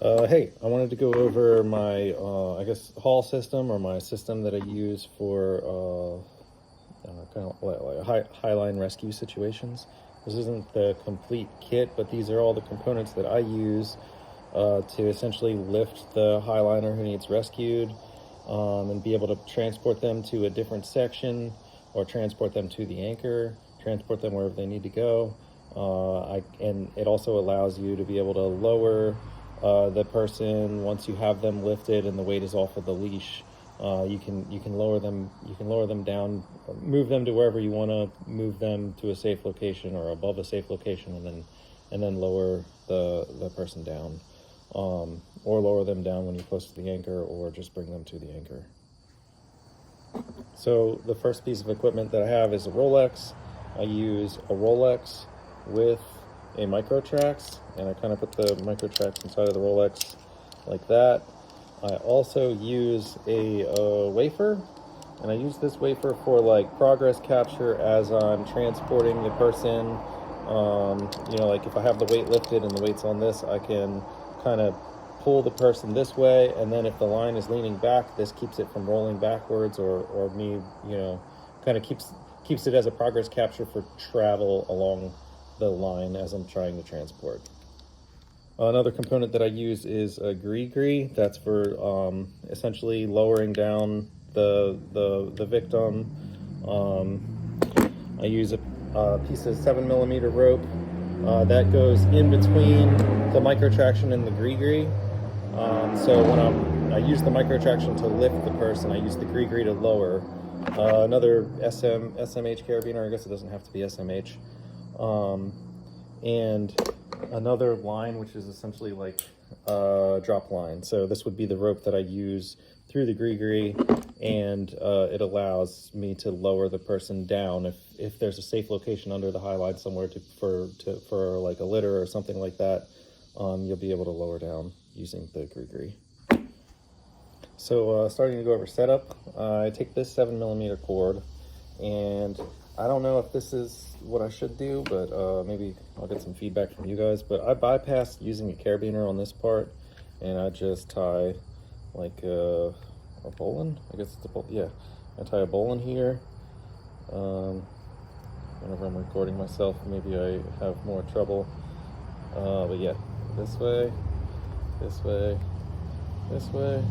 Hey, I wanted to go over my, I guess, haul system or my system that I use for kind of like highline rescue situations. This isn't the complete kit, but these are all the components that I use to essentially lift the highliner who needs rescued and be able to transport them to a different section or transport them to the anchor, transport them wherever they need to go. And it also allows you to be able to lower the person once you have them lifted and the weight is off of the leash. You can lower them down, move them to wherever you want to move them to a safe location or above a safe location, and then lower the person down, or lower them down when you're close to the anchor, or just bring them to the anchor. So the first piece of equipment that I have is a Rolex. I use a Rolex with a Microtrax, and I kind of put the Microtrax inside of the Rolex like that. I also use a wafer, and I use this wafer for like progress capture as I'm transporting the person. Like if I have the weight lifted and the weight's on this, I can kind of pull the person this way, and then if the line is leaning back, this keeps it from rolling backwards, or me, kind of keeps it as a progress capture for travel along the line as I'm trying to transport. Another component that I use is a gree. That's for essentially lowering down the victim. I use a piece of 7mm rope that goes in between the microtraction and the gree. So when I use the microtraction to lift the person, I use the gree to lower. Another SMH carabiner, I guess it doesn't have to be SMH. And another line, which is essentially like a drop line. So this would be the rope that I use through the gree, and it allows me to lower the person down if there's a safe location under the highline somewhere for like a litter or something like that. You'll be able to lower down using the gree. So starting to go over setup, I take this 7mm cord, and I don't know if this is what I should do, but maybe I'll get some feedback from you guys. But I bypassed using a carabiner on this part, and I just tie like a bowline. I guess it's a bowline. Yeah, I tie a bowline here. Whenever I'm recording myself, maybe I have more trouble. But yeah, this way, this way, this way.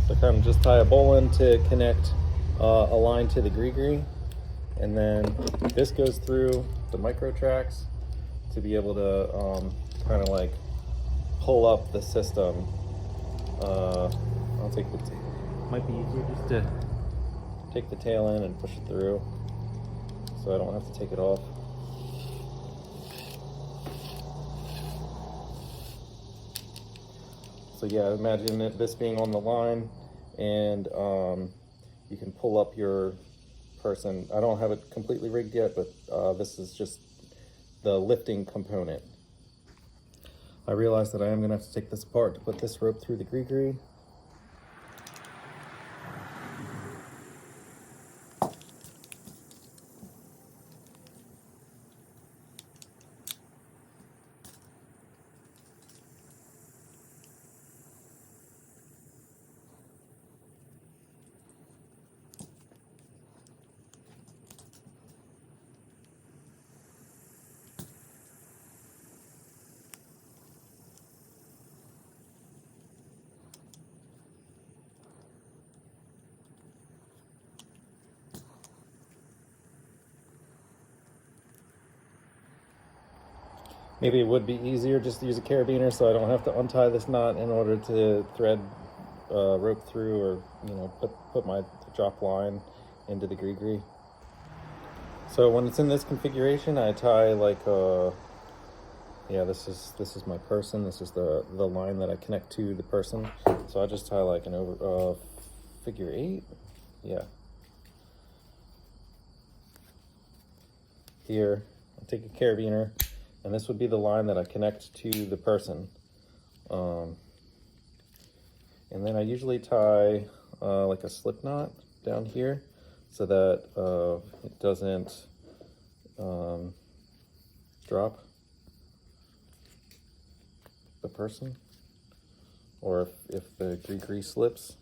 So kind of just tie a bowline to connect a line to the gree, and then this goes through the Microtrax to be able to kind of like pull up the system. I'll take the might be easier just to take the tail in and push it through, so I don't have to take it off. So yeah, imagine this being on the line, and you can pull up your person. I don't have it completely rigged yet, but this is just the lifting component. I realize that I am going to have to take this apart to put this rope through the gree. Maybe it would be easier just to use a carabiner so I don't have to untie this knot in order to thread rope through, or put my drop line into the gree. So when it's in this configuration, I tie like this is my person. This is the line that I connect to the person. So I just tie like an figure 8. Yeah. Here, I take a carabiner, and this would be the line that I connect to the person. And then I usually tie like a slip knot down here so that it doesn't drop. person, or if the grease slips.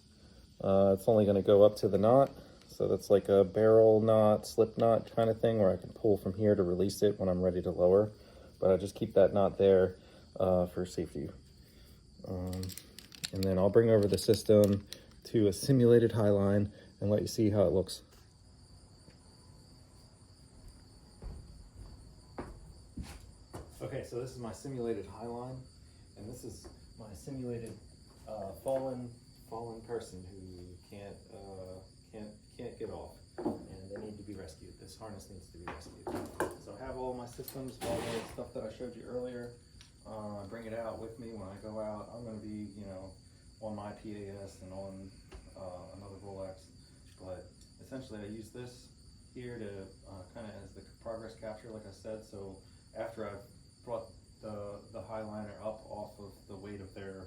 It's only going to go up to the knot, so that's like a barrel knot, slip knot kind of thing, where I can pull from here to release it when I'm ready to lower. But I just keep that knot there for safety. And then I'll bring over the system to a simulated Highline and let you see how it looks. Okay, so this is my simulated Highline, and this is my simulated fallen person who can't get off, and they need to be rescued. This harness needs to be rescued. So I have all my systems, all the stuff that I showed you earlier. I bring it out with me when I go out. I'm going to be, on my PAS and on another Rolex, but essentially I use this here to kind of as the progress capture, like I said. So after I've brought the Highliner up off of the weight of their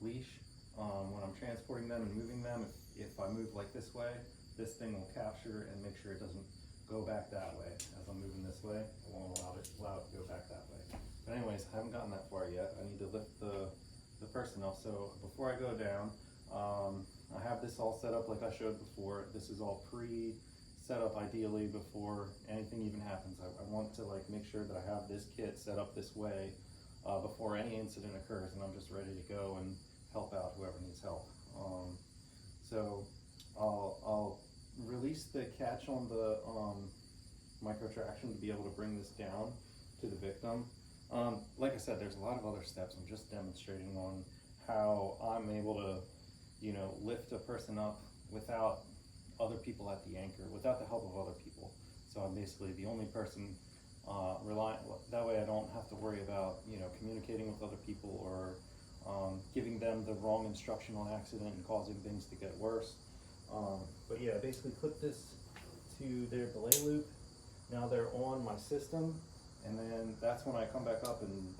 leash, when I'm transporting them and moving them, if I move like this way, this thing will capture and make sure it doesn't go back that way. As I'm moving this way, it won't allow it to go back that way. But anyways, I haven't gotten that far yet. I need to lift the person up. So before I go down, I have this all set up like I showed before. This is all pre-set up ideally before anything even happens. I want to make sure that I have this kit set up this way before any incident occurs, and I'm just ready to go and help out whoever needs help. So I'll release the catch on the micro traction to be able to bring this down to the victim. Like I said, there's a lot of other steps. I'm just demonstrating on how I'm able to, lift a person up without other people at the anchor, without the help of other people. So I'm basically the only person reliant. That way I don't have to worry about, communicating with other people or giving them the wrong instruction on accident and causing things to get worse. But yeah, basically clip this to their belay loop. Now they're on my system, and then that's when I come back up and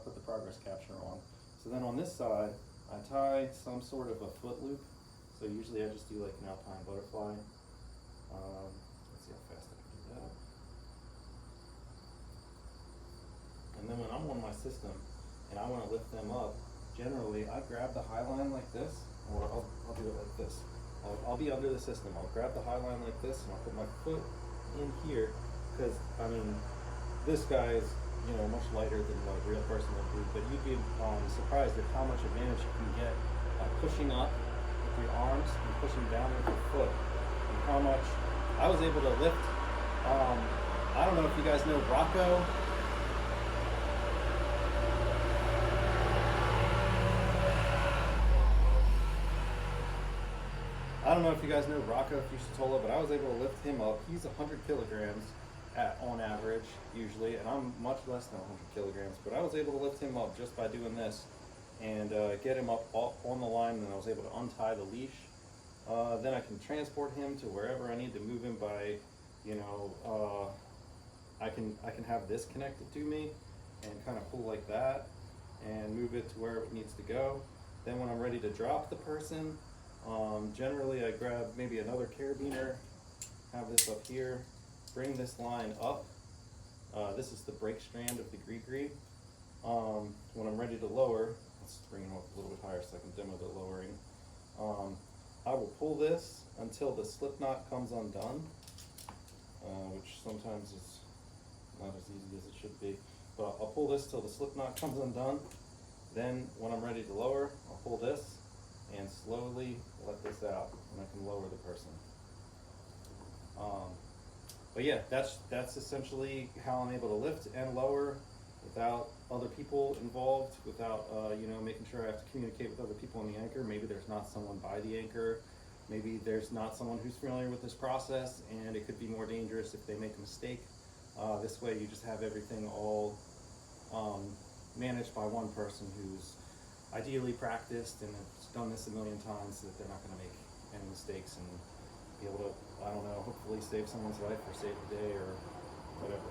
put the progress capture on. So then on this side, I tie some sort of a foot loop. So usually I just do like an alpine butterfly. Let's see how fast I can do that. And then when I'm on my system and I want to lift them up, generally I grab the Highline like this, or I'll do it like this. I'll be under the system. I'll grab the Highline like this, and I'll put my foot in here, because this guy is much lighter than what a real person would do. But you'd be surprised at how much advantage you can get by pushing up with your arms and pushing down with your foot, and how much I was able to lift. I don't know if you guys know Rocco. I don't know if you guys know Rocco Fusatola, but I was able to lift him up. He's 100 kilograms on average, usually, and I'm much less than 100 kilograms. But I was able to lift him up just by doing this and get him up on the line, and I was able to untie the leash. Then I can transport him to wherever I need to move him by, I can have this connected to me and kind of pull like that and move it to where it needs to go. Then when I'm ready to drop the person, generally I grab maybe another carabiner, have this up here, bring this line up. This is the brake strand of the gree. When I'm ready to lower, let's bring it up a little bit higher so I can demo the lowering. I will pull this until the slip knot comes undone, which sometimes is not as easy as it should be. But I'll pull this till the slip knot comes undone. Then when I'm ready to lower, I'll pull this and slowly let this out, and I can lower the person. But yeah, that's essentially how I'm able to lift and lower without other people involved, without making sure I have to communicate with other people on the anchor. Maybe there's not someone by the anchor. Maybe there's not someone who's familiar with this process, and it could be more dangerous if they make a mistake. This way you just have everything all managed by one person who's ideally practiced and has done this a million times, so that they're not going to make any mistakes and be able to, I don't know, hopefully save someone's life or save the day or whatever,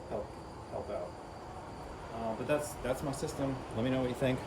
help out. But that's my system. Let me know what you think.